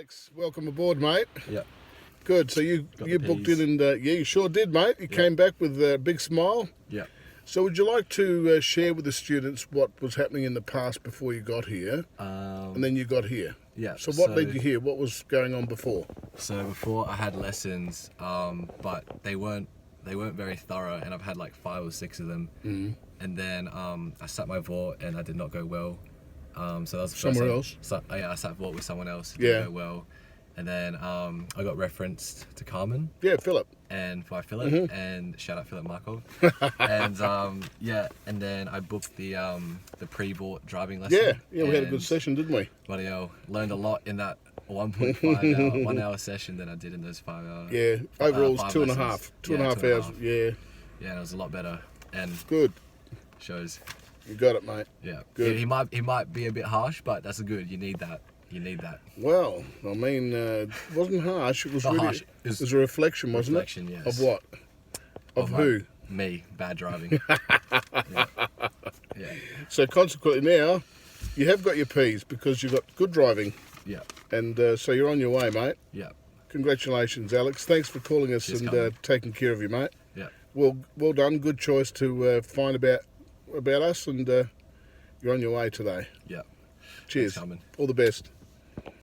Alex, welcome aboard, mate. Yeah. Good. So you booked in, and yeah, you sure did, mate. You came back with a big smile. Yeah. So would you like to share with the students what was happening in the past before you got here, and then you got here? Yeah. So what led you here? What was going on before? So before I had lessons, but they weren't very thorough, and I've had like 5 or 6 of them. Mm. And then I sat my vort, and I did not go well. So that was the Somewhere first else? time. So, yeah, I sat vort with someone else. It Yeah. didn't go well. And then I got referenced to Carmen. Yeah, Philip. And by Philip, and shout out Philip Markov. And yeah, and then I booked the pre-vort driving lesson. Yeah, we had a good session, didn't we? Bloody hell, learned a lot in that 1.5 hour, 1 hour session than I did in those 5 hours. Yeah, overall it's 2.5 lessons. two and a half hours. Yeah. Yeah, and it was a lot better. And Good. shows. You got it, mate. Yeah. Good. He might be a bit harsh, but that's good. You need that. You need that. Well, I mean, it wasn't harsh. It was Not really. harsh. It was a reflection, wasn't Reflection, it? yes. Of what? Of who? Me. Bad driving. Yeah. Yeah. So consequently now, you have got your P's because you've got good driving. Yeah. And so you're on your way, mate. Yeah. Congratulations, Alex. Thanks for calling us Cheers, and Colin. taking care of you, mate. Yeah. Well done. Good choice to find about us, and you're on your way today. Yeah. Cheers. Thanks, Carmen. All the best.